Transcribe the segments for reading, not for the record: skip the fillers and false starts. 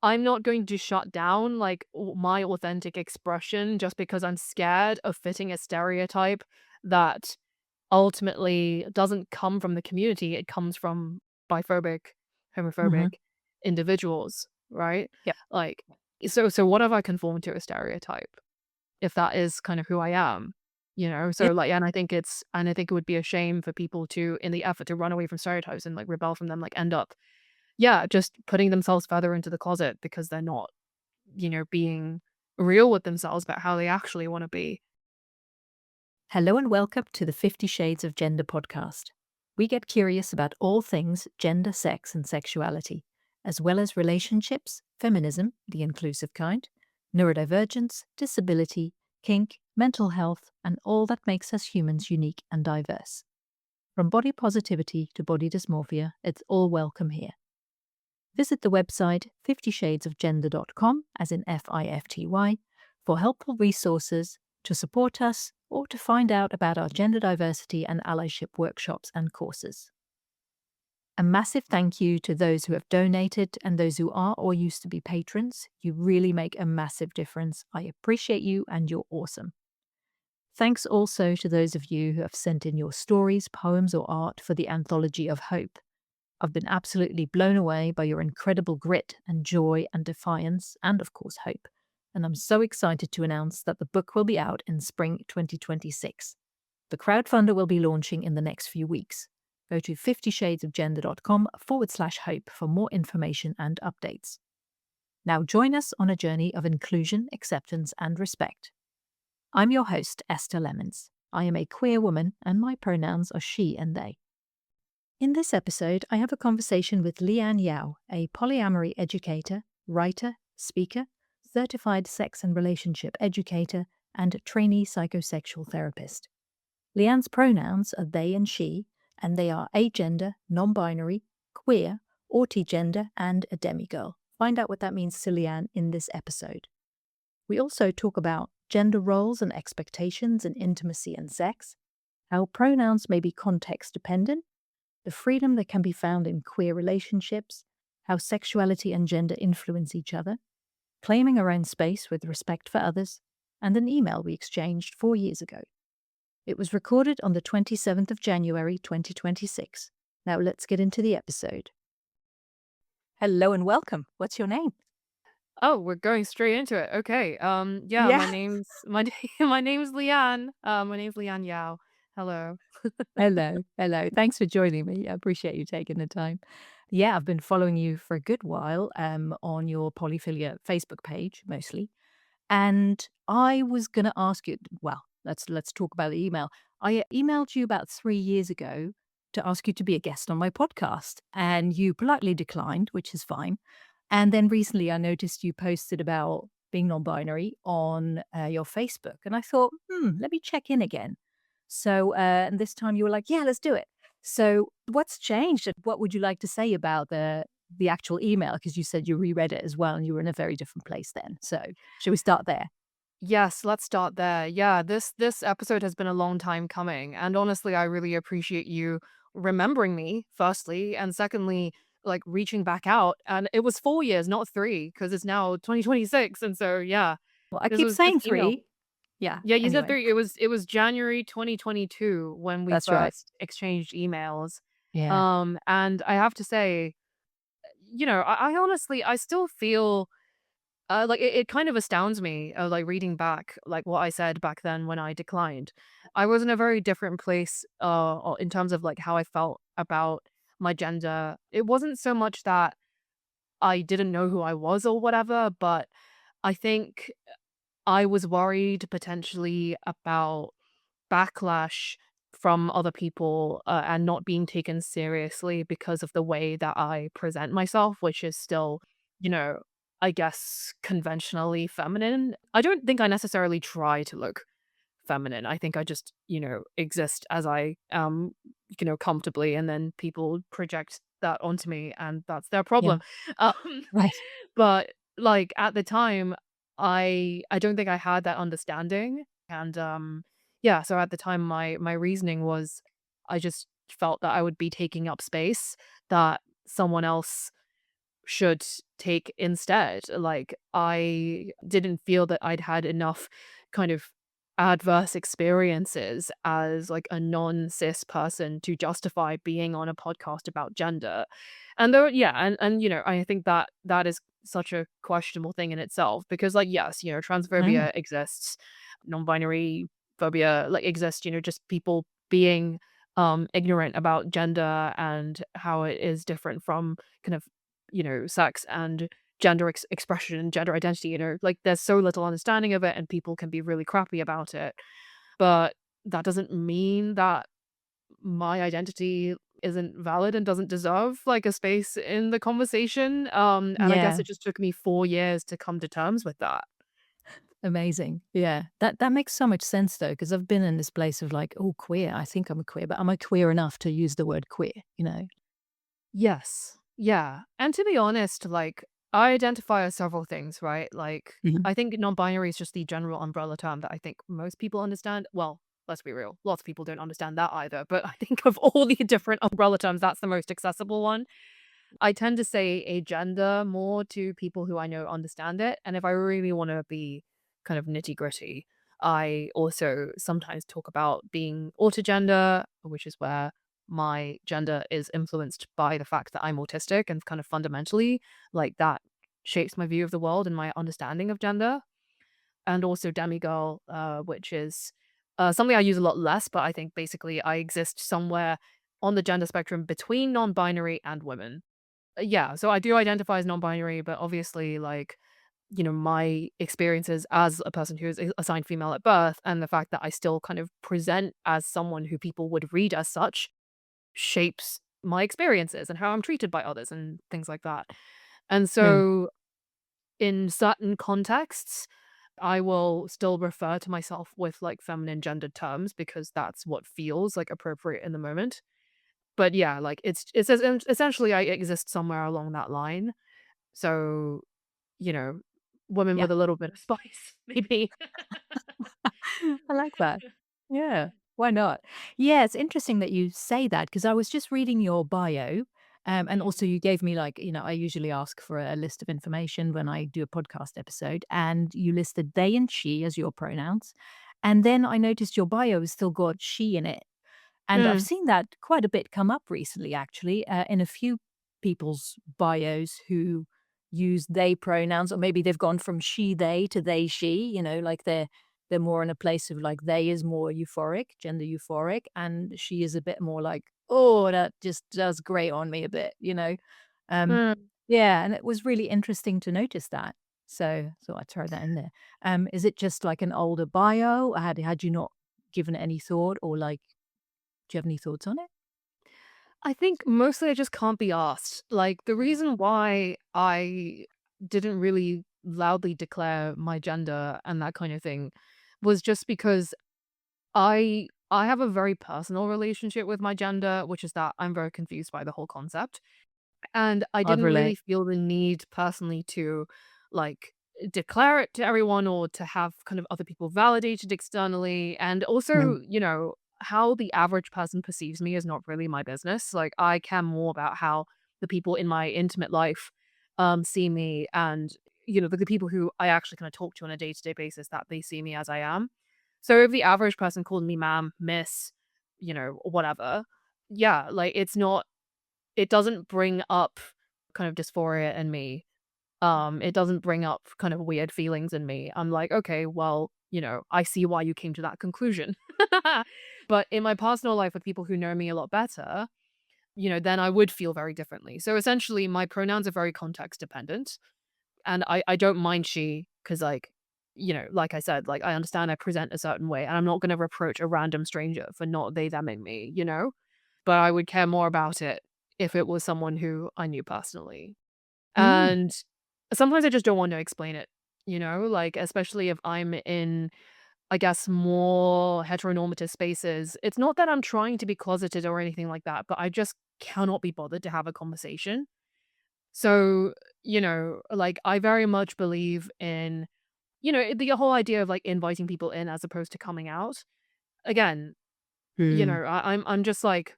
I'm not going to shut down like my authentic expression just because I'm scared of fitting a stereotype that ultimately doesn't come from the community. It comes from biphobic, homophobic Hmm. individuals, right? Yep. Like, so what if I conform to a stereotype? If that is kind of who I am, you know? Yeah. So, like, and I think it would be a shame for people to, in the effort to run away from stereotypes and, like, rebel from them, like, end up, yeah, just putting themselves further into the closet because they're not, being real with themselves about how they actually wanna be. Hello and welcome to the 50 Shades of Gender podcast. We get curious about all things gender, sex, and sexuality, as well as relationships, feminism, the inclusive kind, neurodivergence, disability, kink, mental health, and all that makes us humans unique and diverse. From body positivity to body dysmorphia, it's all welcome here. Visit the website 50shadesofgender.com, as in FIFTY, for helpful resources to support us or to find out about our gender diversity and allyship workshops and courses. A massive thank you to those who have donated and those who are or used to be patrons. You really make a massive difference. I appreciate you and you're awesome. Thanks also to those of you who have sent in your stories, poems, or art for the Anthology of Hope. I've been absolutely blown away by your incredible grit and joy and defiance, and of course, hope. And I'm so excited to announce that the book will be out in spring 2026. The crowdfunder will be launching in the next few weeks. Go to 50shadesofgender.com/hope for more information and updates. Now join us on a journey of inclusion, acceptance, and respect. I'm your host, Esther Lemons. I am a queer woman, and my pronouns are she and they. In this episode, I have a conversation with Leanne Yau, a polyamory educator, writer, speaker, certified sex and relationship educator, and trainee psychosexual therapist. Leanne's pronouns are they and they are agender, non-binary, queer, autigender, and a demigirl. Find out what that means to Leanne in this episode. We also talk about gender roles and expectations in intimacy and sex, how pronouns may be context dependent, the freedom that can be found in queer relationships, how sexuality and gender influence each other, claiming our own space with respect for others, and an email we exchanged 4 years ago. It was recorded on the 27th of January 2026. Now let's get into the episode. Hello and welcome. What's your name? Oh, we're going straight into it. Okay. Yeah, Yeah. my name's Leanne. My name's Leanne Yau. Hello. Hello. Hello. Thanks for joining me. I appreciate you taking the time. Yeah, I've been following you for a good while on your polyphilia Facebook page mostly. And I was going to ask you, well, let's talk about the email. I emailed you about 3 years ago to ask you to be a guest on my podcast, and you politely declined, which is fine. And then recently I noticed you posted about being non-binary on your Facebook, and I thought, let me check in again. So, and this time you were like, yeah, let's do it. So, what's changed? And what would you like to say about the actual email? Because you said you reread it as well, and you were in a very different place then. So, shall we start there? Yes, let's start there. Yeah, this episode has been a long time coming, and honestly, I really appreciate you remembering me, firstly, and secondly, like reaching back out. And it was 4 years, not three, because it's now 2026, and so yeah, Well, I this keep was this saying email. 3. Yeah. Yeah, you said Anyway, three. It was January 2022 when we that's right. first exchanged emails. Yeah. And I have to say, I honestly, I still feel like it kind of astounds me, like reading back, like what I said back then when I declined. I was in a very different place, in terms of like how I felt about my gender. It wasn't so much that I didn't know who I was or whatever, but I think I was worried potentially about backlash from other people, and not being taken seriously because of the way that I present myself, which is still, you know, I guess conventionally feminine. I don't think I necessarily try to look feminine. I think I just, exist as I am, comfortably, and then people project that onto me, and that's their Yeah. problem. Um, Right. but like at the time, I don't think I had that understanding, and yeah. So at the time, my reasoning was, I just felt that I would be taking up space that someone else should take instead. Like, I didn't feel that I'd had enough kind of adverse experiences as like a non-cis person to justify being on a podcast about gender. And though, yeah, and I think that that is such a questionable thing in itself because, like, yes, Mm. transphobia exists, non-binary phobia like exists, just people being ignorant about gender and how it is different from kind of sex and gender expression and gender identity, like there's so little understanding of it and people can be really crappy about it. But that doesn't mean that my identity isn't valid and doesn't deserve like a space in the conversation. And I guess Yeah. it just took me 4 years to come to terms with that. Amazing. Yeah. That makes so much sense though, because I've been in this place of like, oh, queer. I think I'm a queer, but am I queer enough to use the word queer, you know? Yes. Yeah. And to be honest, like, I identify as several things, right? Like, Mhm. I think non binary is just the general umbrella term that I think most people understand. Well, let's be real, lots of people don't understand that either. But I think of all the different umbrella terms, that's the most accessible one. I tend to say agender more to people who I know understand it. And if I really want to be kind of nitty gritty, I also sometimes talk about being autigender, which is where my gender is influenced by the fact that I'm autistic and kind of fundamentally like that shapes my view of the world and my understanding of gender. And also demigirl, which is something I use a lot less, but I think basically I exist somewhere on the gender spectrum between non binary and women. Yeah, so I do identify as non-binary, but obviously, like, my experiences as a person who is assigned female at birth and the fact that I still kind of present as someone who people would read as such shapes my experiences and how I'm treated by others and things like that. And Mm. so in certain contexts, I will still refer to myself with like feminine gendered terms because that's what feels like appropriate in the moment. But yeah, like essentially I exist somewhere along that line. So, you know, women Yeah. with a little bit of spice, maybe. I like that. Yeah, why not? Yeah, it's interesting that you say that because I was just reading your bio, and Mm, also you gave me like, I usually ask for a list of information when I do a podcast episode, and you listed they and she as your pronouns. And then I noticed your bio has still got she in it. And I've mm, seen that quite a bit come up recently, actually, in a few people's bios who use they pronouns, or maybe they've gone from she they to they she. Like they're more in a place of like they is more euphoric, gender euphoric, and she is a bit more like, oh, that just does grate on me a bit. Um, mm. yeah, and it was really interesting to notice that. So I throw that in there. Is it just like an older bio? Had you not given it any thought, or like do you have any thoughts on it? I think mostly I just can't be asked. Like, the reason why I didn't really loudly declare my gender and that kind of thing was just because I have a very personal relationship with my gender, which is that I'm very confused by the whole concept. And I I'd didn't really relate. feel the need personally to, like, declare it to everyone or to have kind of other people validated externally. And Mm, also, how the average person perceives me is not really my business. Like, I care more about how the people in my intimate life see me and, the people who I actually kind of talk to on a day-to-day basis that they see me as I am. So if the average person called me ma'am, miss, or whatever, yeah, like it doesn't bring up kind of dysphoria in me. It doesn't bring up kind of weird feelings in me. I'm like, "Okay, well, I see why you came to that conclusion." But in my personal life with people who know me a lot better, then I would feel very differently. So essentially, my pronouns are very context dependent, and I don't mind she because like I said, like I understand I present a certain way, and I'm not gonna reproach a random stranger for not they theming me. But I would care more about it if it was someone who I knew personally. mm, And sometimes I just don't want to explain it, like, especially if I'm in, I guess, more heteronormative spaces. It's not that I'm trying to be closeted or anything like that, but I just cannot be bothered to have a conversation. So, like, I very much believe in, the whole idea of like inviting people in as opposed to coming out. Again, mm, I'm just like,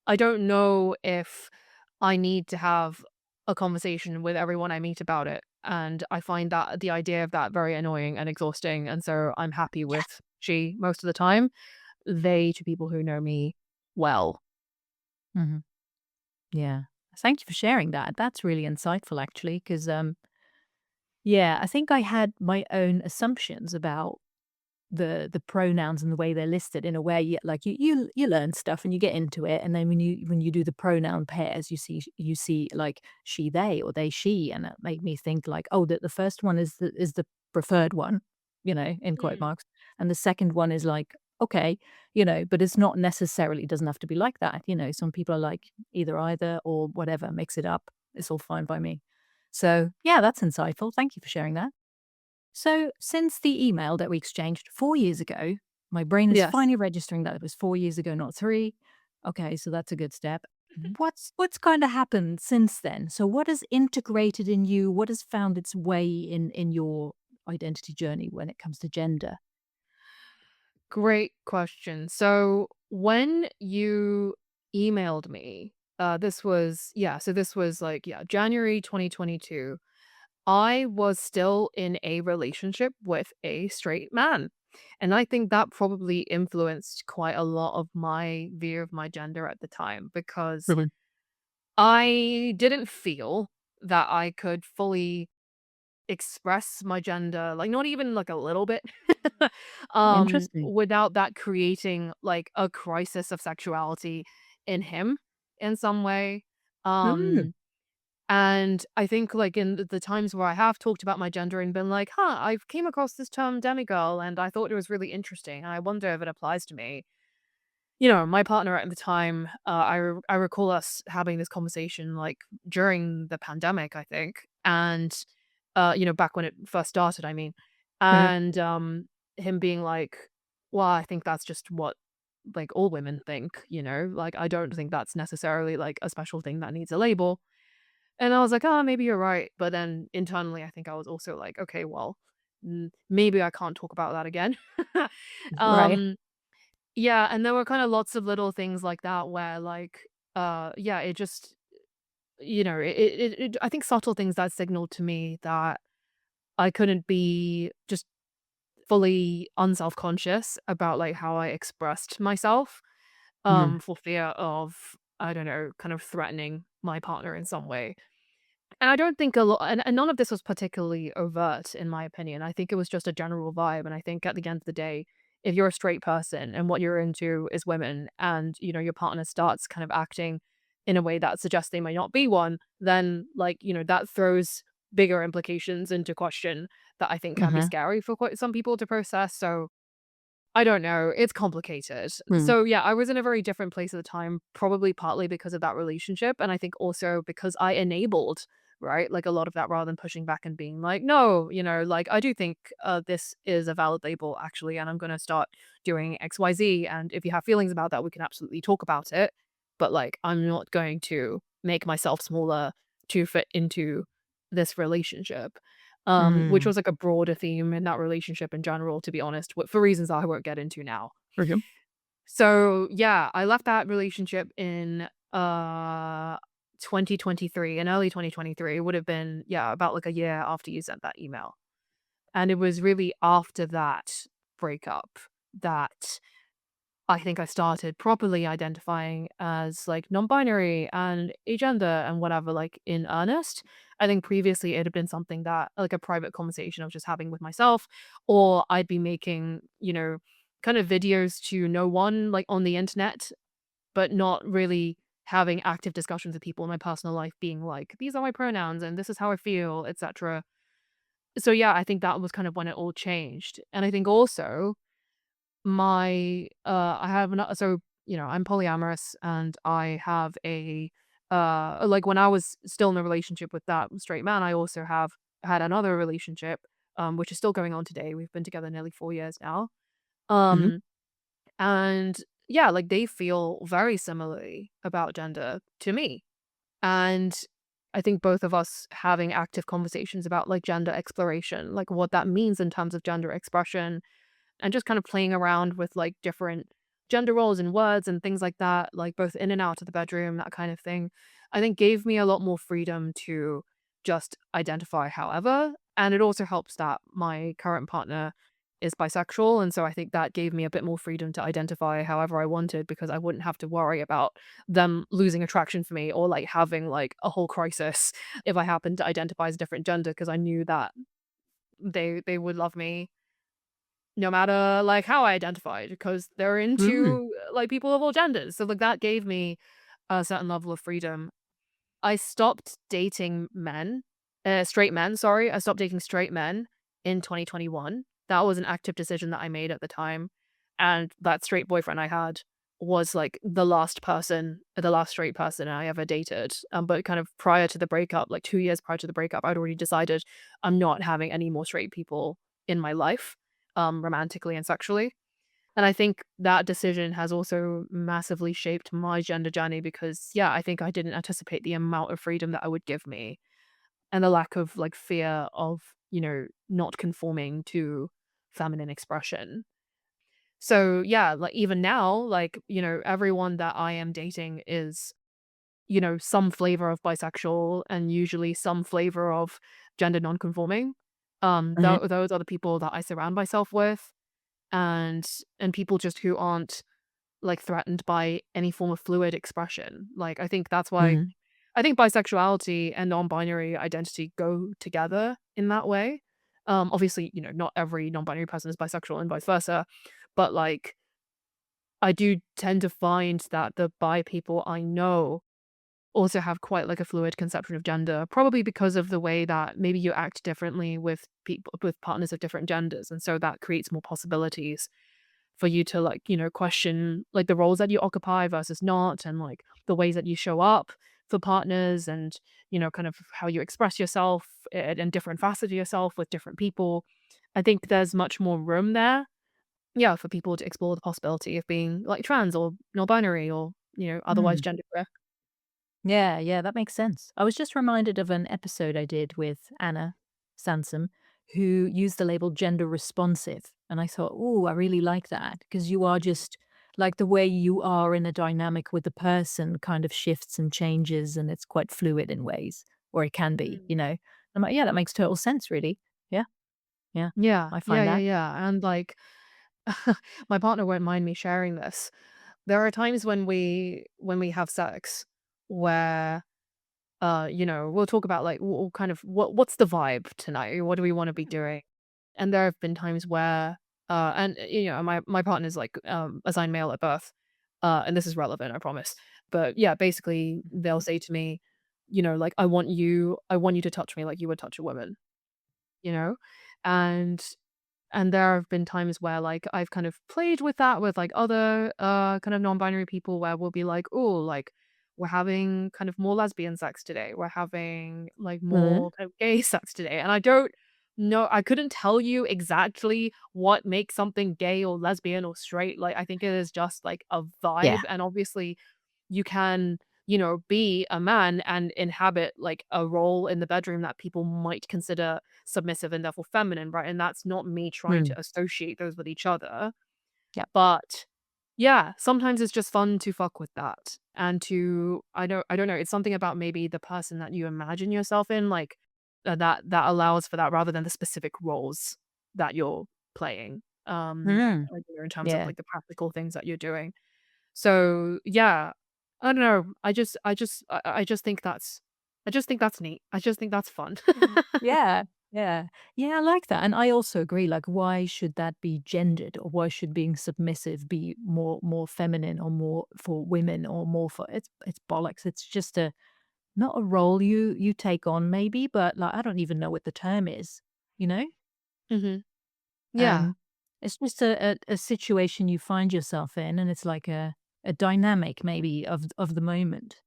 I don't know if I need to have a conversation with everyone I meet about it. And I find that the idea of that very annoying and exhausting. And so I'm happy with she most of the time. They to people who know me well. Hmm. Yeah. Thank you for sharing that. That's really insightful, actually, because yeah, I think I had my own assumptions about the pronouns and the way they're listed in a way like you learn stuff and you get into it, and then when you do the pronoun pairs, you see like she they or they she, and it made me think like, oh, that the first one is the preferred one, in quote Mm. marks, and the second one is like, okay, but it's not necessarily, it doesn't have to be like that. Some people are like either or whatever, mix it up, it's all fine by me. So yeah, that's insightful, thank you for sharing that. So, since the email that we exchanged 4 years ago, my brain is Yes. finally registering that it was 4 years ago, not three. Okay, so that's a good step. What's kind of happened since then? So, what has integrated in you? What has found its way in your identity journey when it comes to gender? Great question. So when you emailed me, this was, yeah, so this was like, yeah, January 2022. I was still in a relationship with a straight man. And I think that probably influenced quite a lot of my view of my gender at the time because Really I didn't feel that I could fully express my gender, like, not even, like, a little bit, interesting. without that creating, like, a crisis of sexuality in him in some way, Mm, um, and I think, like, in the times where I have talked about my gender and been like, "Huh, I've came across this term demigirl, and I thought it was really interesting, and I wonder if it applies to me." My partner at the time, I recall us having this conversation, like, during the pandemic, I think, and, back when it first started, I mean, mhm, and, him being like, "Well, I think that's just what, like, all women think, like, I don't think that's necessarily, like, a special thing that needs a label." And I was like, "Oh, maybe you're right." But then internally, I think I was also like, "Okay, well, maybe I can't talk about that again." right. Um yeah, and there were kinda lots of little things like that where, like, yeah, it just I think subtle things that signaled to me that I couldn't be just fully unself-conscious about, like, how I expressed myself, Mhm, for fear of, I don't know, kind of threatening my partner in some way. And I don't think a lot, and none of this was particularly overt in my opinion. I think it was just a general vibe, and I think at the end of the day, if you're a straight person and what you're into is women and, your partner starts kind of acting in a way that suggests they might not be one, then, like, that throws bigger implications into question that I think can be mhm, scary for quite some people to process. So I don't know, it's complicated. mm, So, yeah, I was in a very different place at the time, probably partly because of that relationship, and I think also because I enabled, right, like, a lot of that rather than pushing back and being like, "No," like, "I do think, this is a valid label, actually, and I'm gonna start doing XYZ, and if you have feelings about that, we can absolutely talk about it, but, like, I'm not going to make myself smaller to fit into this relationship." Which mm. was, like, a broader theme in that relationship in general, to be honest, for reasons I won't get into now. Okay. So, yeah, I left that relationship in, 2023, in early 2023. It would have been, yeah, about, like, a year after you sent that email, and it was really after that breakup that I think I started properly identifying as, like, non-binary and agender and whatever, like, in earnest. I think previously it had been something that, like, a private conversation I was just having with myself, or I'd be making, kind of videos to no one, like, on the internet, but not really having active discussions with people in my personal life being like, "These are my pronouns and this is how I feel," etc. So, yeah, I think that was kind of when it all changed. And I think also I have another, so, I'm polyamorous and I have like, when I was still in a relationship with that straight man, I also have had another relationship, which is still going on today. We've been together nearly 4 years now. Mhm, Um, and yeah, like, they feel very similarly about gender to me. And I think both of us having active conversations about, like, gender exploration, like, what that means in terms of gender expression, and just kind of playing around with, like, different gender roles and words and things like that, like, both in and out of the bedroom, that kind of thing. I think gave me a lot more freedom to just identify however. And it also helps that my current partner is bisexual. And so I think that gave me a bit more freedom to identify however I wanted because I wouldn't have to worry about them losing attraction for me or like having like a whole crisis if I happened to identify as a different gender because I knew that they would love me no matter like how I identified because they're Mm. into like people of all genders. So like that gave me a certain level of freedom. I stopped dating men, straight men, sorry. I stopped dating straight men in 2021. That was an active decision that I made at the time. And that straight boyfriend I had was like the last straight person I ever dated. But kind of prior to the breakup, like 2 years prior to the breakup, I'd already decided I'm not having any more straight people in my life, romantically and sexually. And I think that decision has also massively shaped my gender journey because, yeah, I think I didn't anticipate the amount of freedom that it would give me and the lack of like fear of, not conforming to feminine expression. So, yeah, like even now, like, everyone that I am dating is, some flavor of bisexual and usually some flavor of gender nonconforming. Mhm. Those are the people that I surround myself with and people just who aren't like threatened by any form of fluid expression. Like I think that's why Mhm. I think bisexuality and non-binary identity go together in that way. Obviously, not every non-binary person is bisexual and vice versa, but like I do tend to find that the bi people I know also have quite like a fluid conception of gender, probably because of the way that maybe you act differently with people with partners of different genders, and so that creates more possibilities for you to like, question like the roles that you occupy versus not and like the ways that you show up for partners and, kind of how you express yourself and different facets of yourself with different people. I think there's much more room there, yeah, for people to explore the possibility of being like trans or non-binary or, otherwise Mm. genderqueer. Yeah, yeah, that makes sense. I was just reminded of an episode I did with Anna Sansom, who used the label gender responsive. And I thought, oh, I really like that because you are just like the way you are in a dynamic with the person kind of shifts and changes and it's quite fluid in ways, or it can be, Mm. I'm like, yeah, that makes total sense, really. Yeah, yeah, Yeah, I yeah, find yeah, that. yeah. And like my partner won't mind me sharing this. There are times when we have sex where we'll talk about like kind of what's the vibe tonight? What do we want to be doing? And there have been times where and my partner's like assigned male at birth. And this is relevant, I promise. But yeah, basically they'll say to me, like I want you to touch me like you would touch a woman, you know? And there have been times where, like, I've kind of played with that with, like, other, kind of non-binary people where we'll be like, "Oh, like, we're having kind of more lesbian sex today. We're having, like, Mhm. more kind of gay sex today." And I don't know I couldn't tell you exactly what makes something gay or lesbian or straight. Like, I think it is just, like, a Yeah. vibe, and obviously you can, be a man and inhabit like a role in the bedroom that people might consider submissive and therefore feminine, right? And that's not me trying Mm. to associate those with each other. Yep. But yeah, sometimes it's just fun to fuck with that. And I don't know, it's something about maybe the person that you imagine yourself in, like that allows for that rather than the specific roles that you're playing. Mm. Like, in terms of Yeah. like the practical things that you're doing. So, yeah, I don't know. I just think that's neat. I just think that's fun. Yeah, yeah. Yeah, I like that, and I also agree, like, why should that be gendered, or why should being submissive be more feminine or more for women or more for it's bollocks. It's just a not a role you take on maybe, but, like, I don't even know what the term is, you know? Mhm. Yeah. Um, it's just a situation you find yourself in, and it's like a dynamic maybe of the moment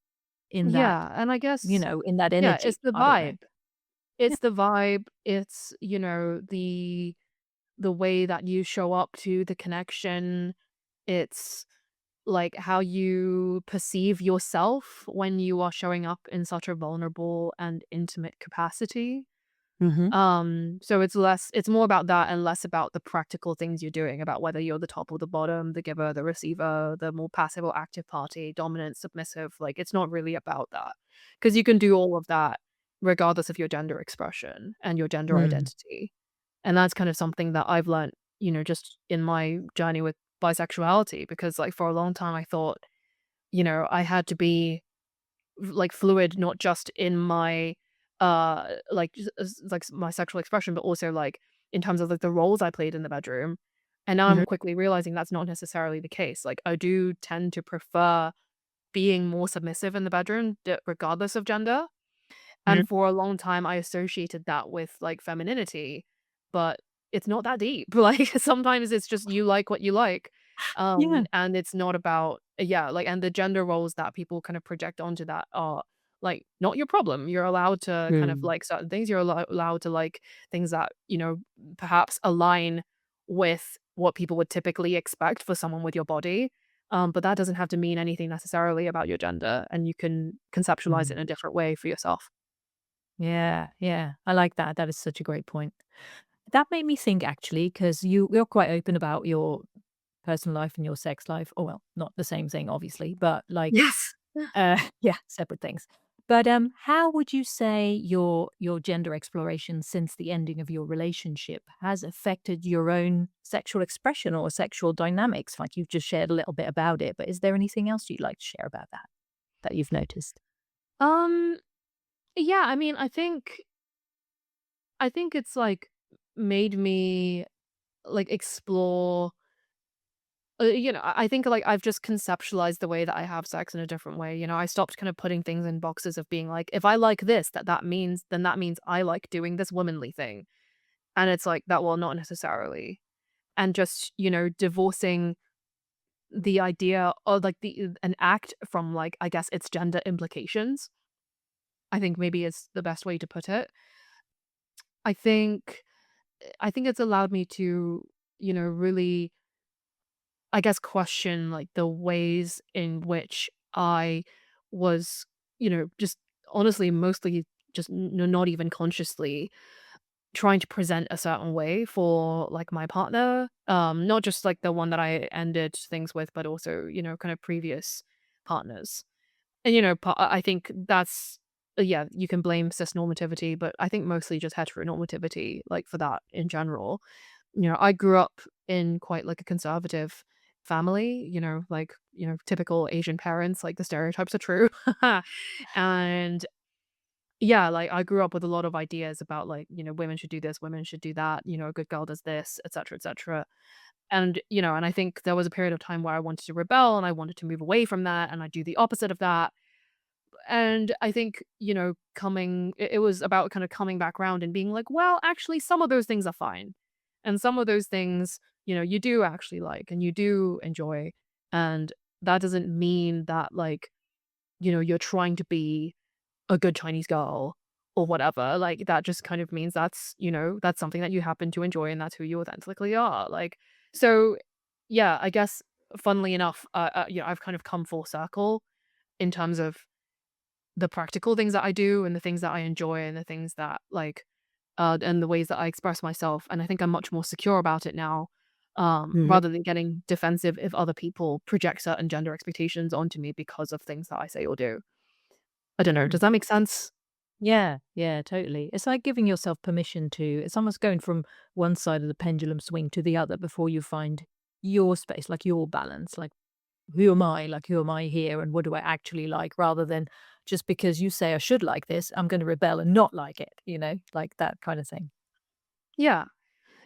in that, Yeah, and I guess in that yeah, energy. it's the I don't know. vibe. It's the vibe. It's, the way that you show up to the connection. It's like how you perceive yourself when you are showing up in such a vulnerable and intimate capacity. Mhm. So it's more about that and less about the practical things you're doing, about whether you're the top or the bottom, the giver, the receiver, the more passive or active party, dominant, submissive. Like, it's not really about that. Because you can do all of that regardless of your gender expression and your gender Mm. identity. And that's kind of something that I've learned, just in my journey with bisexuality, because, like, for a long time I thought, I had to be like fluid, not just in my like my sexual expression, but also like in terms of like the roles I played in the bedroom. And now I'm Mhm. quickly realizing that's not necessarily the case. Like, I do tend to prefer being more submissive in the bedroom, regardless of gender. And Mhm. for a long time, I associated that with, like, femininity, but it's not that deep. Like, sometimes it's just you like what you like, Yeah. and it's not about yeah, like, and the gender roles that people kind of project onto that are, like, not your problem. You're allowed to kind of Mm. like certain things. You're allowed to like things that, perhaps align with what people would typically expect for someone with your body, but that doesn't have to mean anything necessarily about your gender, and you can conceptualize it Mm. in a different way for yourself. Yeah, yeah. I like that. That is such a great point. That made me think actually, because you're quite open about your personal life and your sex life. Oh well, not the same thing, obviously, but like, Yes. yeah, separate things. But how would you say your gender exploration since the ending of your relationship has affected your own sexual expression or sexual dynamics? Like you've just shared a little bit about it, but is there anything else you'd like to share about that you've noticed? Um, yeah, I mean, I think it's, like, made me, like, explore I think, like, I've just conceptualized the way that I have sex in a different way. I stopped kind of putting things in boxes of being like, "If I like this, that means I like doing this womanly thing." And it's like, that well, not necessarily. And just, divorcing the idea of, like, an act from, like, I guess, its gender implications, I think maybe is the best way to put it. I think I think it's allowed me to, really, I guess, question like the ways in which I was, just honestly, mostly just not even consciously trying to present a certain way for like my partner. Not just like the one that I ended things with, but also, kind of previous partners. And, I think that's, yeah, you can blame cis normativity, but I think mostly just heteronormativity, like for that in general. I grew up in quite like a conservative family, like, typical Asian parents, like the stereotypes are true. And yeah, like I grew up with a lot of ideas about like, women should do this, women should do that, a good girl does this, etc., etc. And, and I think there was a period of time where I wanted to rebel and I wanted to move away from that and I do the opposite of that. And I think, it was about kind of coming back around and being like, well, actually, some of those things are fine. And some of those things, you do actually like and you do enjoy. And that doesn't mean that, like, you're trying to be a good Chinese girl or whatever. Like, that just kind of means that's something that you happen to enjoy and that's who you authentically are. Like, so yeah, I guess, funnily enough, I've kind of come full circle in terms of the practical things that I do and the things that I enjoy and the things that like and the ways that I express myself. And I think I'm much more secure about it now, Mhm. rather than getting defensive if other people project certain gender expectations onto me because of things that I say or do. I don't know. Does that make sense? Yeah, yeah, totally. It's like giving yourself permission to it's almost going from one side of the pendulum swing to the other before you find your space, like your balance. Like, who am I? Like, who am I here? And what do I actually like? Rather than just because you say I should like this, I'm going to rebel and not like it, like that kind of thing. Yeah.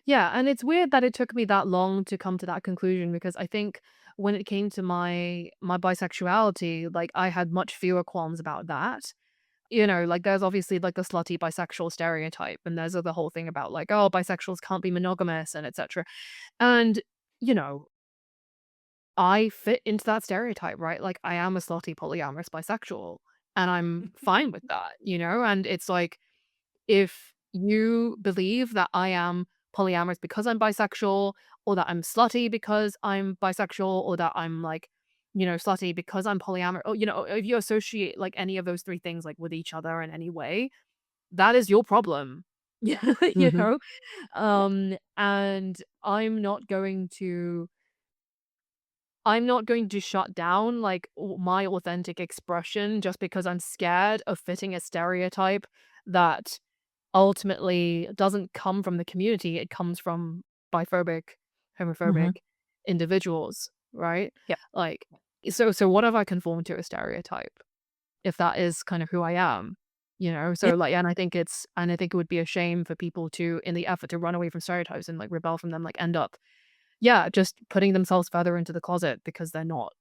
Yeah. And it's weird that it took me that long to come to that conclusion because I think when it came to my bisexuality, like I had much fewer qualms about that. Like, there's obviously, like, the slutty bisexual stereotype, and there's the whole thing about, like, "Oh, bisexuals can't be monogamous," and etcetera. And, you know, I fit into that stereotype, right? Like, I am a slutty polyamorous bisexual, and I'm fine with that, And it's like, if you believe that I am polyamorous because I'm bisexual, or that I'm slutty because I'm bisexual, or that I'm, like, slutty because I'm polyamorous, or, if you associate, like, any of those 3 things, like, with each other in any way, that is your problem. Yeah, Mhm. Yeah. and I'm not going to shut down, like, my authentic expression just because I'm scared of fitting a stereotype that ultimately doesn't come from the community, it comes from biphobic, homophobic Mhm. individuals, right? Yep. Like, so what if I conform to a stereotype? If that is kind of who I am, you know? Yeah. So, like, and I think it would be a shame for people to, in the effort to run away from stereotypes and, like, rebel from them, like, end up, yeah, just putting themselves further into the closet because they're not,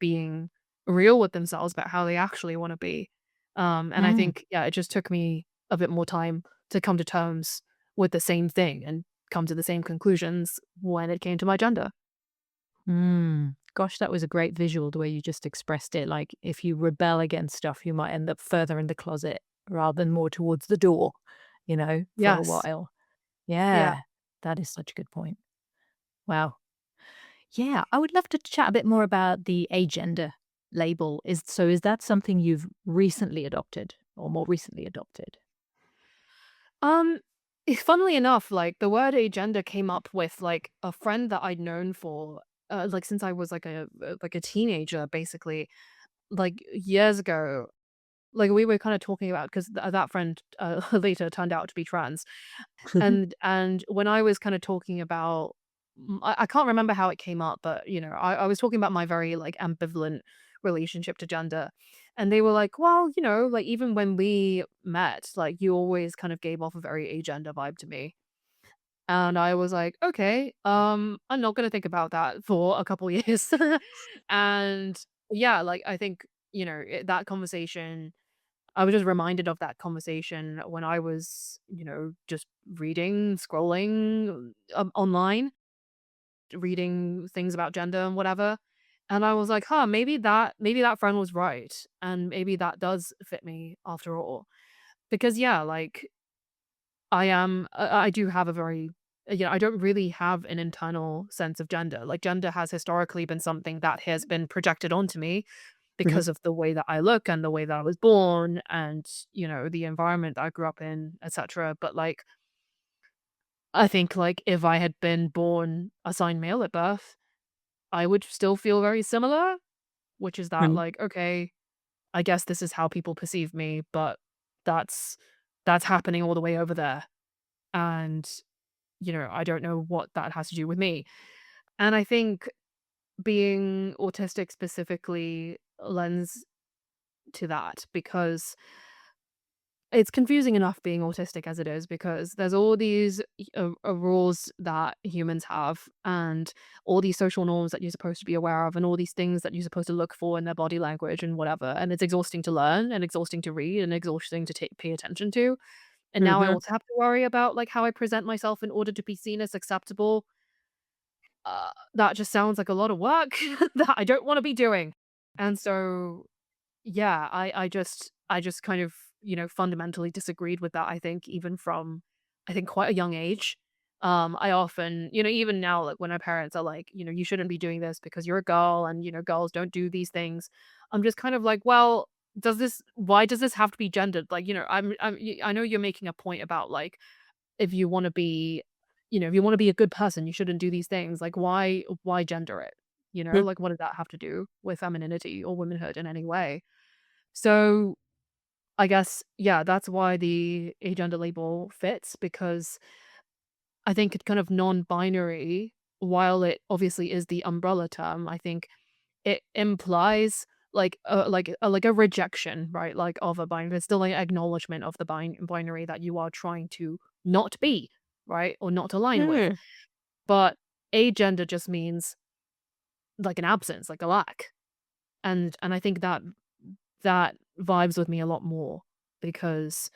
being real with themselves about how they actually wanna be. And I Mm. think, yeah, it just took me a bit more time to come to terms with the same thing and come to the same conclusions when it came to my gender. Mm. Gosh, that was a great visual the way you just expressed it. Like, if you rebel against stuff, you might end up further in the closet rather than more towards the door, for a Yes. while. Yeah. Yeah, that is such a good point. Wow. Yeah, I would love to chat a bit more about the agender label. Is that something you've recently adopted or more recently adopted? Um, Funnily enough, like, the word agender came up with, like, a friend that I'd known for, like, since I was, like, a teenager, basically, like, years ago. Like, we were kinda talking about 'cause that friend, later turned out to be trans. And when I was kinda talking about I can't remember how it came up, but, I was talking about my very, like, ambivalent relationship to gender, and they were like, "Well, like, even when we met, like, you always kind of gave off a very agender vibe to me." And I was like, "Okay, I'm not gonna think about that for a couple years." And, yeah, like, I think, that conversation I was just reminded of that conversation when I was, just reading, scrolling, online, reading things about gender and whatever. And I was like, "Huh, maybe that friend was right, and maybe that does fit me after all." Because, yeah, like, I do have a very I don't really have an internal sense of gender. Like, gender has historically been something that has been projected onto me Mhm. because of the way that I look and the way that I was born and, the environment that I grew up in, etc. But, like, I think, like, if I had been born assigned male at birth, I would still feel very similar, which is that, Mhm. like, okay, I guess this is how people perceive me, but that's that's happening all the way over there. And, I don't know what that has to do with me. And I think being autistic specifically lends to that because it's confusing enough being autistic as it is because there's all these rules that humans have and all these social norms that you're supposed to be aware of and all these things that you're supposed to look for in their body language and whatever, and it's exhausting to learn and exhausting to read and exhausting to pay attention to. And now I Mhm. also have to worry about, like, how I present myself in order to be seen as acceptable. That just sounds like a lot of work that I don't wanna be doing. And so, yeah, I just kind of, fundamentally disagreed with that, I think, even from, I think, quite a young age. I often, even now, like, when my parents are like, "You shouldn't be doing this because you're a girl and, girls don't do these things." I'm just kind of like, "Well, why does this have to be gendered?" Like, I know you're making a point about, like, if you wanna be if you wanna be a good person, you shouldn't do these things. Like, why gender it? Mm. Like, what does that have to do with femininity or womanhood in any way? So, I guess, yeah, that's why the agender label fits because I think it's kind of non-binary, while it obviously is the umbrella term, I think it implies like a rejection, right? Like of a binary. It's still an acknowledgement of the binary that you are trying to not be, right? Or not align with. Mm. But agender just means like an absence, like a lack. And I think that vibes with me a lot more because,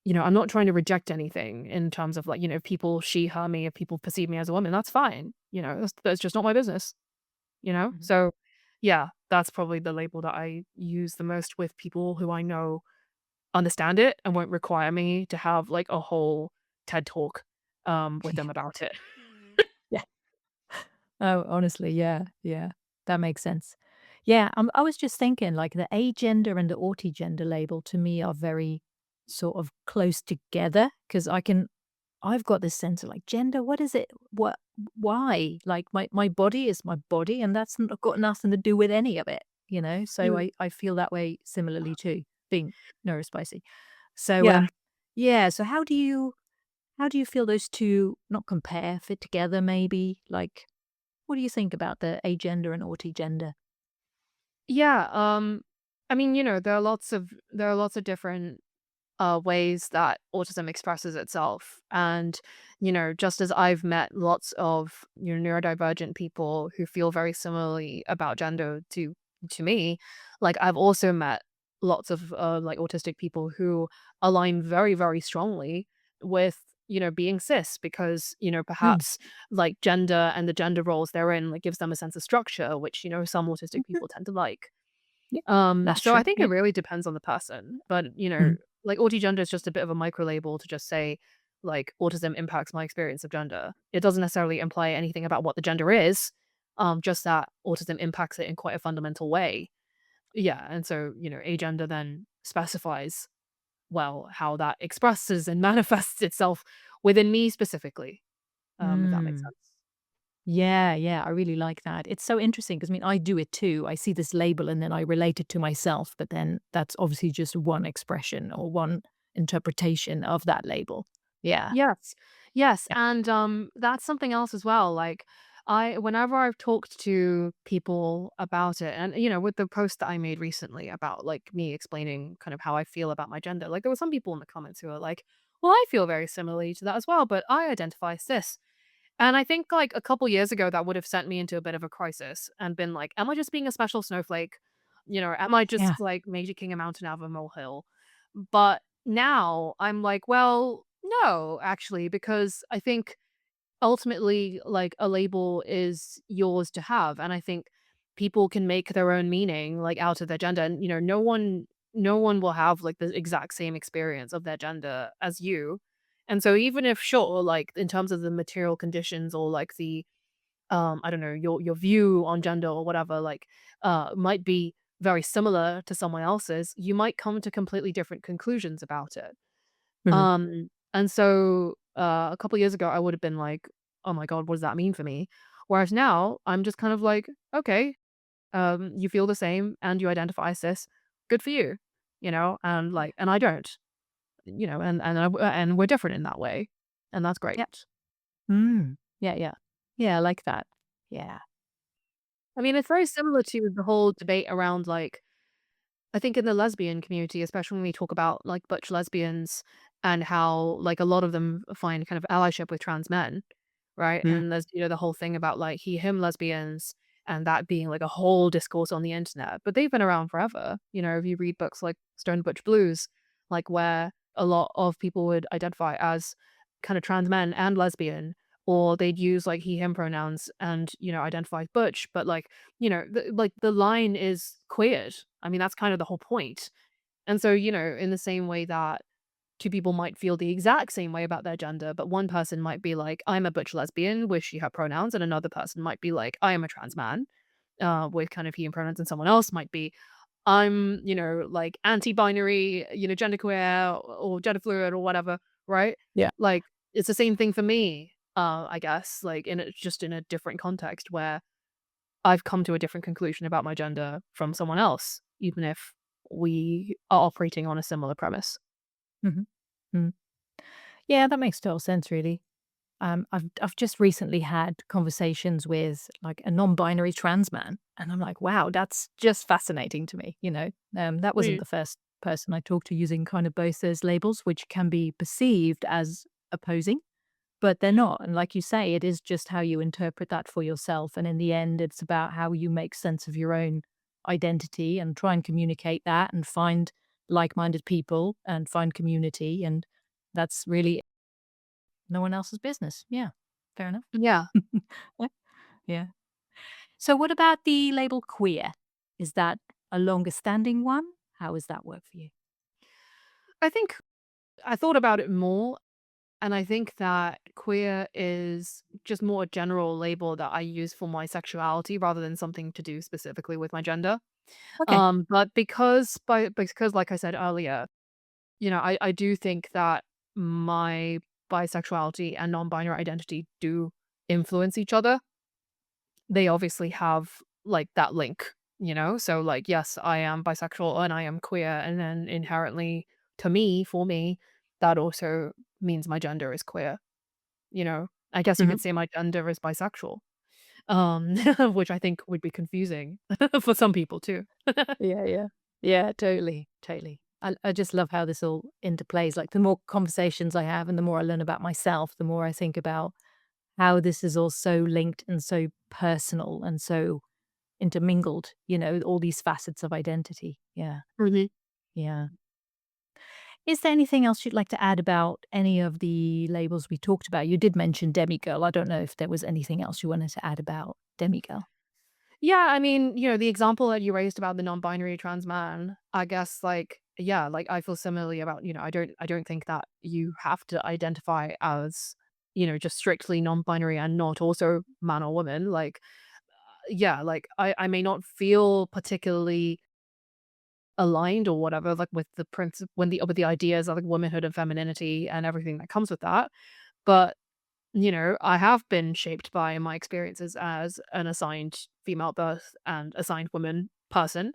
I'm not trying to reject anything in terms of, like, if people she, her, me, if people perceive me as a woman, that's fine. That's just not my business, you know? Mhm. So, yeah, that's probably the label that I use the most with people who I know understand it and won't require me to have, like, a whole TED talk, with them about it. Yeah. Oh, honestly, yeah, yeah, that makes sense. Yeah, I was just thinking, like, the agender and the autigender label to me are very sort of close together because I've got this sense of like gender. What is it? What? Why? Like my body is my body, and that's got nothing to do with any of it. You know. So Mm. I feel that way similarly too, being neurospicy. So Yeah. yeah. So how do you feel those two not compare, fit together? Maybe like what do you think about the agender and autigender? Yeah, I mean, there are lots of different ways that autism expresses itself. And, just as I've met lots of neurodivergent people who feel very similarly about gender to me, like I've also met lots of like autistic people who align very, very strongly with being cis because Mm. perhaps like gender and the gender roles they're in like gives them a sense of structure which some autistic Mhm. people tend to like. Yeah, that's So I true. think it Yeah. really depends on the person, but, Mhm. like, autigender is just a bit of a micro label to just say, like, autism impacts my experience of gender. It doesn't necessarily imply anything about what the gender is, just that autism impacts it in quite a fundamental way. Yeah, and so, agender then specifies, well, how that expresses and manifests itself within me specifically, if that makes Mm. sense. Yeah, yeah, I really like that. It's so interesting because I mean, I do it too. I see this label and then I relate it to myself, but then that's obviously just one expression or one interpretation of that label. Yeah. Yes. Yes, Yeah. and, that's something else as well, like, whenever I've talked to people about it and, with the post that I made recently about, like, me explaining kind of how I feel about my gender, like, there were some people in the comments who are like, "Well, I feel very similarly to that as well, but I identify as cis." And I think, like, a couple years ago, that would have sent me into a bit of a crisis and been like, "Am I just being a special snowflake? Am I Yeah. just, like, making a mountain out of a molehill?" But now I'm like, "Well, no, actually," because I think ultimately, like, a label is yours to have, and I think people can make their own meaning, like, out of their gender, and, no one will have, like, the exact same experience of their gender as you, and so even if sure, like, in terms of the material conditions or, like, the, I don't know, your view on gender or whatever, like, might be very similar to someone else's, you might come to completely different conclusions about it. Mhm. And so, a couple years ago, I would have been like, "Oh my god, what does that mean for me?" Whereas now, I'm just kind of like, "Okay, you feel the same and you identify as cis, good for you," and like, and I don't, and we're different in that way, and that's Yeah. great. Mm. Yeah, yeah. Yeah, I like that. Yeah. I mean, it's very similar to the whole debate around like I think in the lesbian community, especially when we talk about like butch lesbians and how like a lot of them find kind of allyship with trans men, right? Mm. And there's the whole thing about like he him lesbians and that being like a whole discourse on the internet. But they've been around forever. If you read books like Stone Butch Blues, like where a lot of people would identify as kind of trans men and lesbian, or they'd use like he him pronouns and identify as butch, but like the line is queered. I mean, that's kind of the whole point. And so, in the same way that two people might feel the exact same way about their gender, but one person might be like, I'm a butch lesbian with she, her pronouns, and another person might be like, I am a trans man with kind of he and pronouns, and someone else might be, I'm, like anti-binary, genderqueer or gender fluid or whatever, right? Yeah. Like, it's the same thing for me, I guess, like just in a different context where I've come to a different conclusion about my gender from someone else, even if we are operating on a similar premise. Mhm. Mm. Yeah, that makes total sense, really. I've just recently had conversations with like a non-binary trans man, and I'm like, wow, that's just fascinating to me. That wasn't Mm. the first person I talked to using kind of both those labels, which can be perceived as opposing, but they're not. And like you say, it is just how you interpret that for yourself. And in the end, it's about how you make sense of your own identity and try and communicate that and find like-minded people and find community. And that's really no one else's business. Yeah, fair enough. Yeah. Yeah. Yeah. So what about the label queer? Is that a longer standing one? How does that work for you? I think I thought about it more, and I think that queer is just more a general label that I use for my sexuality rather than something to do specifically with my gender. Okay. But because like I said earlier, I do think that my bisexuality and non-binary identity do influence each other. They obviously have, like, that link, you know? So, like, yes, I am bisexual and I am queer, and then inherently, for me, that also means my gender is queer, you know? I guess you Mhm. could say my gender is bisexual, um, which I think would be confusing for some people too. Yeah, yeah. Yeah, totally, totally. I just love how this all interplays. Like, the more conversations I have and the more I learn about myself, the more I think about how this is all so linked and so personal and so intermingled, all these facets of identity. Yeah, Mhm. yeah. Is there anything else you'd like to add about any of the labels we talked about? You did mention demigirl. I don't know if there was anything else you wanted to add about demigirl. Yeah, I mean, the example that you raised about the non-binary trans man, I guess, like, yeah, like, I feel similarly about, I don't think that you have to identify as, just strictly non-binary and not also man or woman. Like, yeah, like, I may not feel particularly aligned or whatever, like, with the principle with the ideas of, like, womanhood and femininity and everything that comes with that. But I have been shaped by my experiences as an assigned female birth and assigned woman person.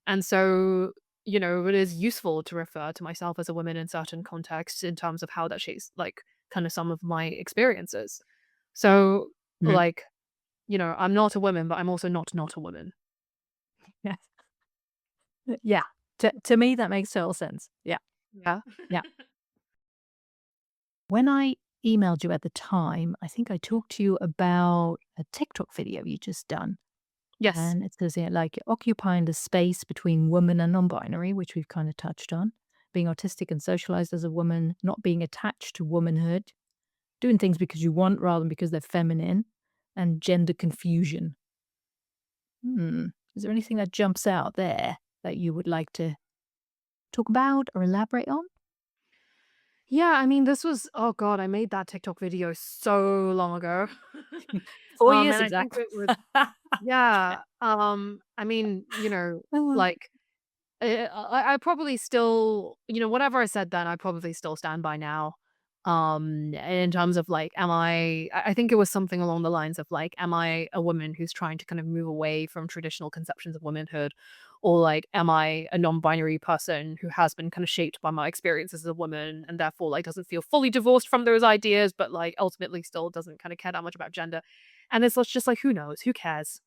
And so, it is useful to refer to myself as a woman in certain contexts in terms of how that shapes, like, kind of some of my experiences. So, Mhm. like, I'm not a woman, but I'm also not a woman. Yes. Yeah. To me, that makes total sense. Yeah. Yeah. Yeah. When I emailed you at the time, I think I talked to you about a TikTok video you just done. Yes. And it says here, like, occupying the space between woman and non binary, which we've kind of touched on, being autistic and socialized as a woman, not being attached to womanhood, doing things because you want rather than because they're feminine, and gender confusion. Hmm. Is there anything that jumps out there that you would like to talk about or elaborate on? Yeah, I mean, this was, oh God, I made that TikTok video so long ago. 4 years And I think exactly. it was, yeah, I mean, like, I probably still, whatever I said then, I probably still stand by now. In terms of, like, I think it was something along the lines of, like, am I a woman who's trying to kind of move away from traditional conceptions of womanhood? Or, like, am I a non-binary person who has been kind of shaped by my experiences as a woman and therefore, like, doesn't feel fully divorced from those ideas, but, like, ultimately still doesn't kind of care that much about gender? And it's just like, who knows? Who cares?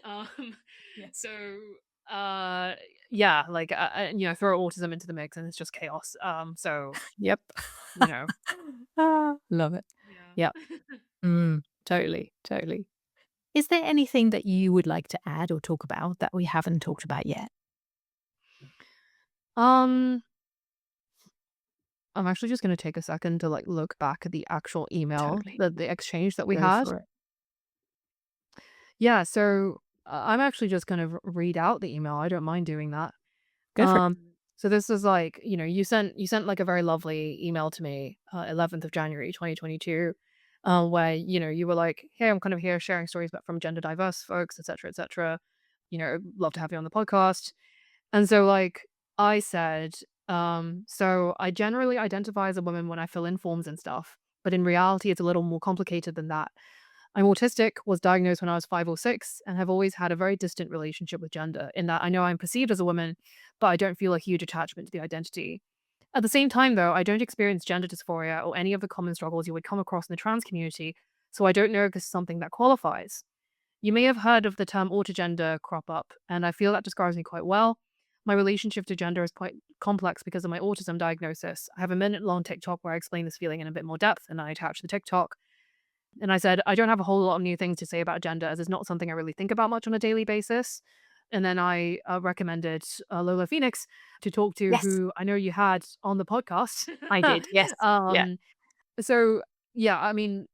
um, Yeah. so uh yeah, like, throw autism into the mix and it's just chaos. So, Yep. you know, Love it. yeah. Yep. Totally, totally. Is there anything that you would like to add or talk about that we haven't talked about yet? um I'm actually just going to take a second to, like, look back at the actual email, Totally. the exchange that we Go had. for it. Yeah, so I'm actually just going to read out the email. I don't mind doing that. Go for it. So this is like, you sent like a very lovely email to me, 11th of January 2022, where, you were like, "Hey, I'm kind of here sharing stories about from gender diverse folks, etc., etc. Love to have you on the podcast." And so, like, I said, so I generally identify as a woman when I fill in forms and stuff, but in reality it's a little more complicated than that. I'm autistic, was diagnosed when I was 5 or 6, and have always had a very distant relationship with gender, in that I know I'm perceived as a woman, but I don't feel a huge attachment to the identity. At the same time, though, I don't experience gender dysphoria or any of the common struggles you would come across in the trans community, so I don't know if this is something that qualifies. You may have heard of the term autigender crop up, and I feel that describes me quite well. My relationship to gender is quite complex because of my autism diagnosis. I have a minute-long TikTok where I explain this feeling in a bit more depth, and I attach the TikTok. And I said, I don't have a whole lot of new things to say about gender, as it's not something I really think about much on a daily basis. And then I recommended Lola Phoenix to talk to, Yes, who I know you had on the podcast. I did. Yes. Yeah. um, so yeah, I mean,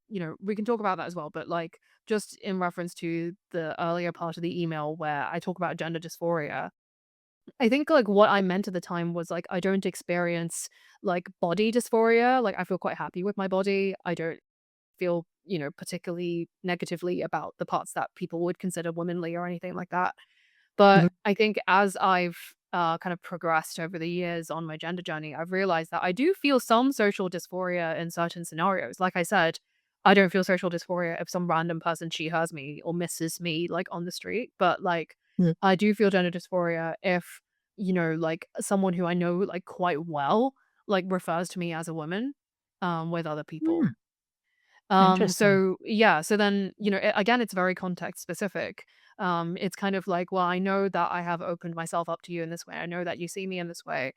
we can talk about that as well, but, like, just in reference to the earlier part of the email where I talk about gender dysphoria, I think, like, what I meant at the time was, like, I don't experience, like, body dysphoria. Like, I feel quite happy with my body. I don't feel, particularly negatively about the parts that people would consider womanly or anything like that. But Mhm. I think as I've kind of progressed over the years on my gender journey, I've realized that I do feel some social dysphoria in certain scenarios. Like I said, I don't feel social dysphoria if some random person she hears me or misses me like on the street, but like Mm. I do feel gender dysphoria if, like someone who I know like quite well, like refers to me as a woman with other people. Mm. Interesting. So yeah, so then, again, it's very context specific. It's kind of like, well, I know that I have opened myself up to you in this way. I know that you see me in this way.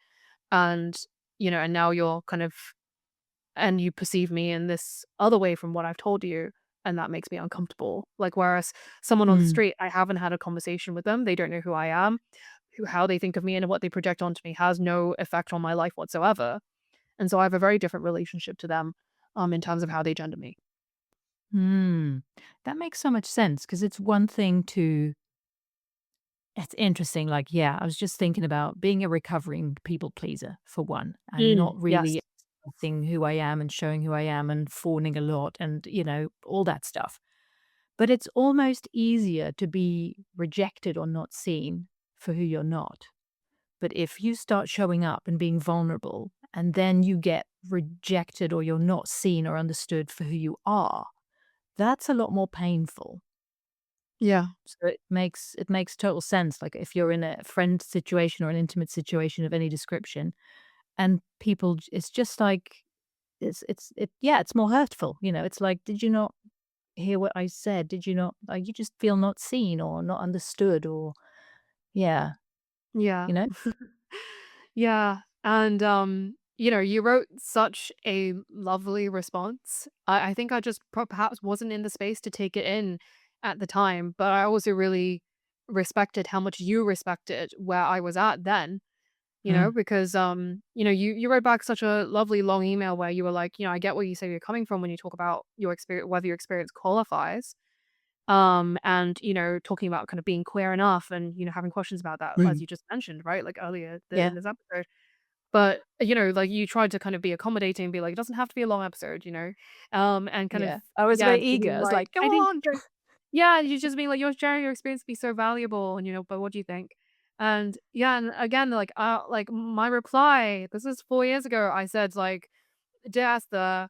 And, and now you're kind of, and you perceive me in this other way from what I've told you. And that makes me uncomfortable. Like, whereas someone on the Mm. street, I haven't had a conversation with them. They don't know who I am, how they think of me and what they project onto me has no effect on my life whatsoever. And so I have a very different relationship to them, in terms of how they gender me. Mm. That makes so much sense because it's one thing to it's interesting, like, yeah, I was just thinking about being a recovering people pleaser, for one, and not Yes. really accepting who I am and showing who I am and fawning a lot and, all that stuff. But it's almost easier to be rejected or not seen for who you're not. But if you start showing up and being vulnerable, and then you get rejected or you're not seen or understood for who you are, that's a lot more painful. Yeah. So it makes total sense. Like if you're in a friend situation or an intimate situation of any description, and it's just like it's more hurtful. It's like, did you not hear what I said? Did you not like you just feel not seen or not understood or yeah, Yeah. you know? Yeah, and, you wrote such a lovely response. I think I just perhaps wasn't in the space to take it in at the time, but I also really respected how much you respected where I was at then, Mm, because, you wrote back such a lovely long email where you were like, "I get where you say you're coming from when you talk about your experience, whether your experience qualifies." And, talking about kind of being queer enough and, having questions about that, as mm, you just mentioned, right? Like earlier yeah, in this episode. But, like you tried to kind of be accommodating and be like, it doesn't have to be a long episode, and kind of, yeah. I was yeah, very just eager. being I was like, like, "Go I think, on." yeah, you just being like, you're sharing your experience to be so valuable. And, but what do you think? And yeah, and again, like my reply, this is 4 years ago. I said, like, "Dear Esther,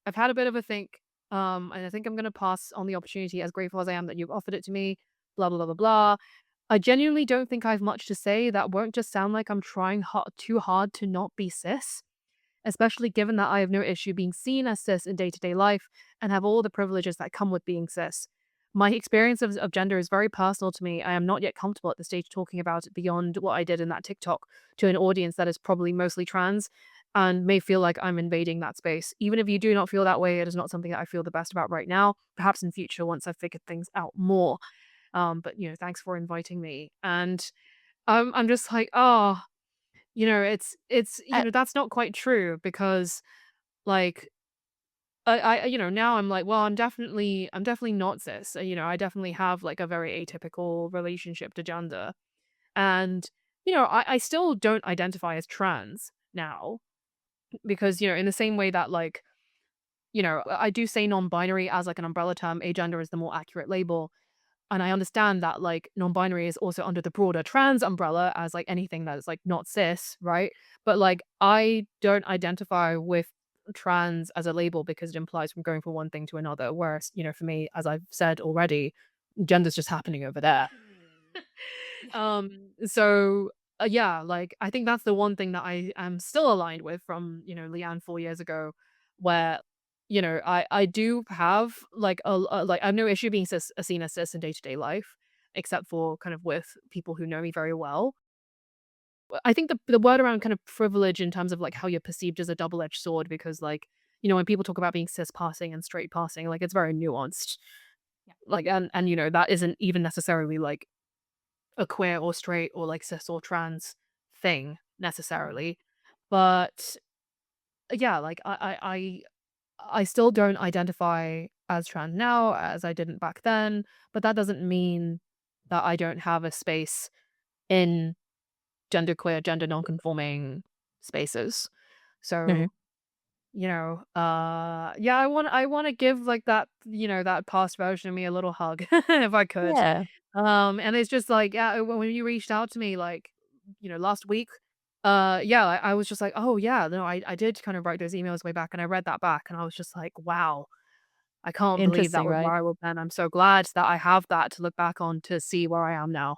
I've had a bit of a think, and I think I'm gonna pass on the opportunity as grateful as I am that you've offered it to me, blah, blah, blah, blah, blah. I genuinely don't think I have much to say that won't just sound like I'm trying too hard to not be cis, especially given that I have no issue being seen as cis in day-to-day life and have all the privileges that come with being cis. My experience of gender is very personal to me. I am not yet comfortable at this stage talking about it beyond what I did in that TikTok to an audience that is probably mostly trans and may feel like I'm invading that space. Even if you do not feel that way, it is not something that I feel the best about right now. Perhaps in future once I've figured things out more. But thanks for inviting me. And I'm just like, oh, Uh, that's not quite true because like now I'm like, well, I'm definitely not cis. I definitely have like a very atypical relationship to gender. And, I still don't identify as trans now because, in the same way that like, I do say non-binary as like an umbrella term, agender is the more accurate label. And I understand that like non-binary is also under the broader trans umbrella as like anything that's like not cis, right? But like I don't identify with trans as a label because it implies from going from one thing to another. Whereas, for me, as I've said already, gender's just happening over there. yeah. So yeah, like I think that's the one thing that I am still aligned with from, Leanne 4 years ago, where I do have like like I have no issue being seen as cis in day to day life, except for kind of with people who know me very well. I think the word around kind of privilege in terms of like how you're perceived is a double edged sword because like when people talk about being cis passing and straight passing, like it's very nuanced. Yeah. Like and that isn't even necessarily like a queer or straight or like cis or trans thing necessarily. But yeah, like I still don't identify as trans now as I didn't back then, but that doesn't mean that I don't have a space in genderqueer, gender non-conforming spaces. Mhm. So, yeah, I want to give like that, that past version of me a little hug if I could. Yeah. And it's just like, yeah, when you reached out to me, like last week. Yeah, I was just like, oh yeah, no, I did kind of write those emails way back, and I read that back, and I was just like, wow, I can't believe that Interesting, was right? where I was then. I'm so glad that I have that to look back on to see where I am now.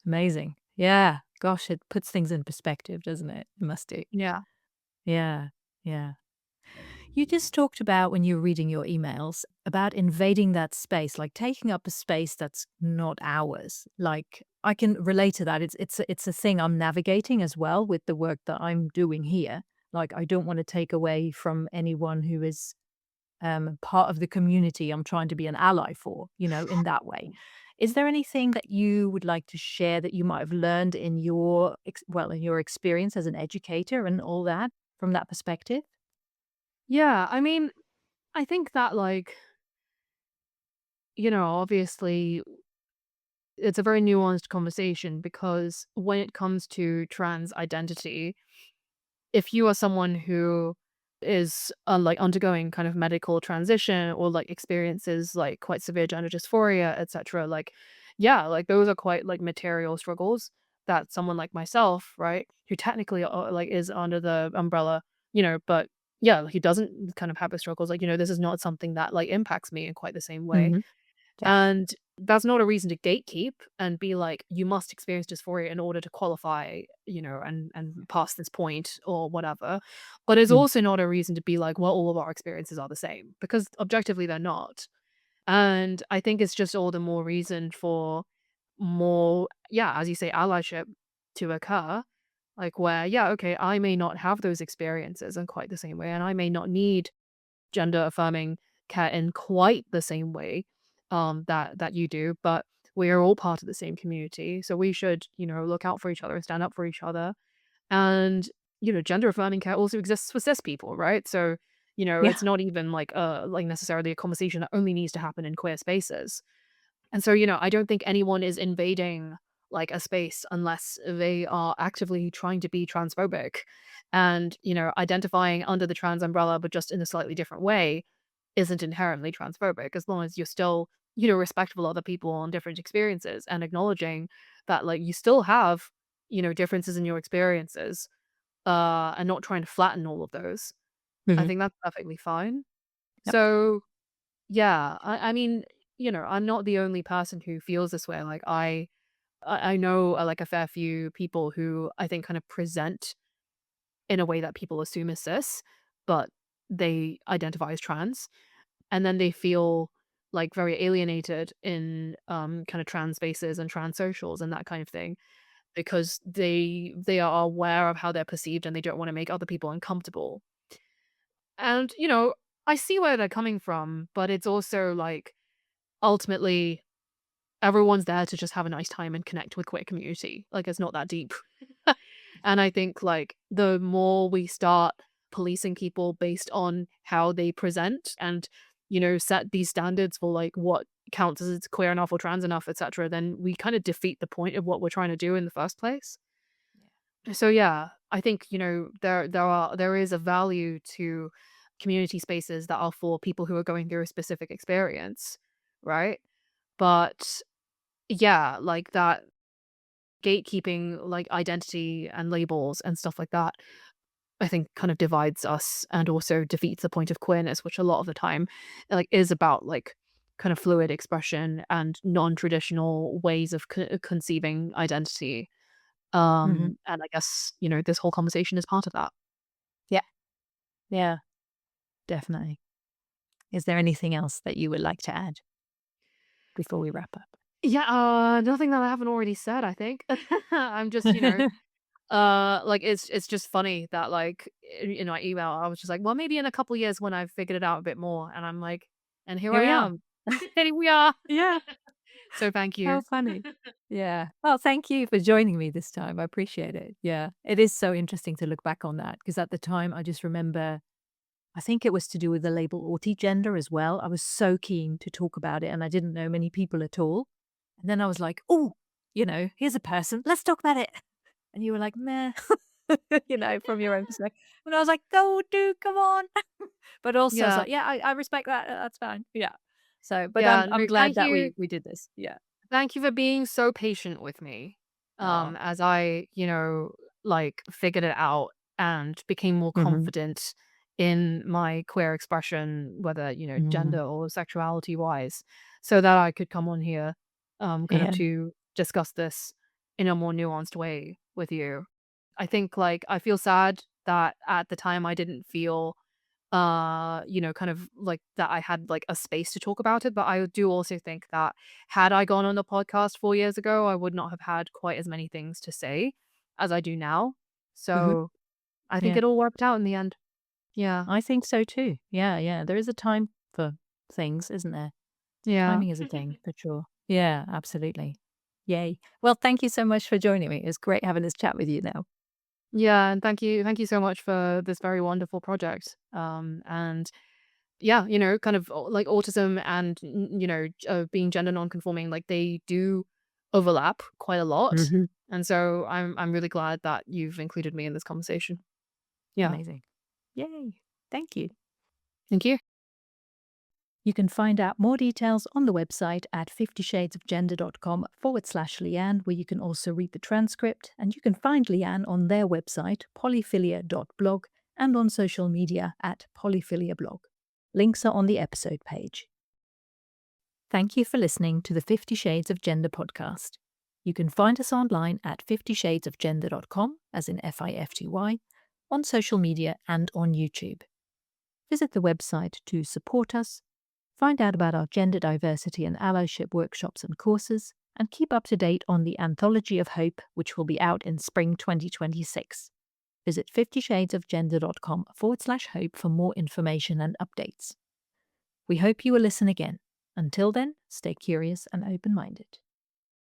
Amazing. Yeah. Gosh, it puts things in perspective, doesn't it? It must do. Yeah. Yeah. Yeah. You just talked about when you were reading your emails about invading that space, like taking up a space that's not ours. Like I can relate to that. It's a thing I'm navigating as well with the work that I'm doing here. Like I don't want to take away from anyone who is part of the community I'm trying to be an ally for, in that way. Is there anything that you would like to share that you might have learned in your in your experience as an educator and all that from that perspective? Yeah, I mean, I think that obviously it's a very nuanced conversation because when it comes to trans identity, if you are someone who is undergoing kind of medical transition or experiences like quite severe gender dysphoria, etc., yeah, those are quite material struggles that someone like myself, right, who technically is under the umbrella, but yeah, he doesn't kind of have the struggles, this is not something that impacts me in quite the same way. Hmm. Yeah. And that's not a reason to gatekeep and be like, you must experience dysphoria in order to qualify, and pass this point or whatever. But it's Mm. also not a reason to be like, well, all of our experiences are the same because objectively they're not. And I think it's just all the more reason for more, yeah, as you say, allyship to occur. Like where, yeah, okay, I may not have those experiences in quite the same way, and I may not need gender affirming care in quite the same way that you do, but we are all part of the same community, so we should look out for each other and stand up for each other. And gender affirming care also exists for cis people, right? So Yeah. it's not even necessarily a conversation that only needs to happen in queer spaces. And so I don't think anyone is invading a space unless they are actively trying to be transphobic and identifying under the trans umbrella but just in a slightly different way isn't inherently transphobic as long as you're still, respectful of other people and different experiences and acknowledging that you still have, differences in your experiences, and not trying to flatten all of those. I Hmm. think that's perfectly fine. Yep. So yeah, I mean, I'm not the only person who feels this way. I know a fair few people who I think kind of present in a way that people assume is cis, but they identify as trans. And then they feel very alienated in kind of trans spaces and trans socials and that kind of thing because they are aware of how they're perceived and they don't want to make other people uncomfortable. And I see where they're coming from, but it's also ultimately everyone's there to just have a nice time and connect with queer community. It's not that deep. And I think the more we start policing people based on how they present and set these standards for what counts as queer enough or trans enough, etc., then we kind of defeat the point of what we're trying to do in the first place. So yeah, I think there is a value to community spaces that are for people who are going through a specific experience, right? But yeah, that gatekeeping identity and labels and stuff like that, I think kind of divides us and also defeats the point of queerness, which a lot of the time is about kind of fluid expression and non-traditional ways of conceiving identity. Hmm. And I guess, this whole conversation is part of that. Yeah. Yeah. Definitely. Is there anything else that you would like to add before we wrap up? Yeah, nothing that I haven't already said, I think. I'm just, it's just funny that in my email I was just like, well, maybe in a couple years when I've figured it out a bit more, and I'm like, and here Here I we are. am. And here we are. Yeah. So thank How you. funny. Yeah. Well, thank you for joining me this time. I appreciate it. Yeah. It is so interesting to look back on that because at the time I just remember, I think it was to do with the label autigender as well. I was so keen to talk about it and I didn't know many people at all. And then I was like, oh, here's a person. Let's talk about it. And you were like, meh, from your own perspective. And I was like, go, dude, come on. But also, I was Yeah. like, yeah, I respect that. That's fine. Yeah. So, but Yeah, I'm no, glad thank that you. we did this. Yeah. Thank you for being so patient with me. Oh. as I, like figured it out and became more Hmm. confident in my queer expression, whether, Mm. gender or sexuality wise, so that I could come on here, kind of Yeah. to discuss this in a more nuanced way with you. I think like I feel sad that at the time I didn't feel kind of like that I had like a space to talk about it. But I do also think that had I gone on the podcast 4 years ago, I would not have had quite as many things to say as I do now. Hmm. So I think Yeah. it all worked out in the end. Yeah. I think so too. Yeah, yeah. There is a time for things, isn't there? Yeah. Timing is a thing for sure. Yeah, absolutely. Yay. Well, thank you so much for joining me. It's great having this chat with you now. Yeah. And thank you so much for this very wonderful project. And yeah, kind of like autism and, being gender non-conforming, like they do overlap quite a lot. Hmm. And so I'm really glad that you've included me in this conversation. Yeah. Amazing. Yay. Thank you. Thank you. You can find out more details on the website at 50shadesofgender.com/Leanne, where you can also read the transcript. And you can find Leanne on their website, polyphilia.blog, and on social media at polyphiliablog. Links are on the episode page. Thank you for listening to the 50 Shades of Gender podcast. You can find us online at 50shadesofgender.com, as in FIFTY, on social media and on YouTube. Visit the website to support us, find out about our gender diversity and allyship workshops and courses, and keep up to date on the Anthology of Hope, which will be out in spring 2026. Visit 50shadesofgender.com/hope for more information and updates. We hope you will listen again. Until then, stay curious and open-minded.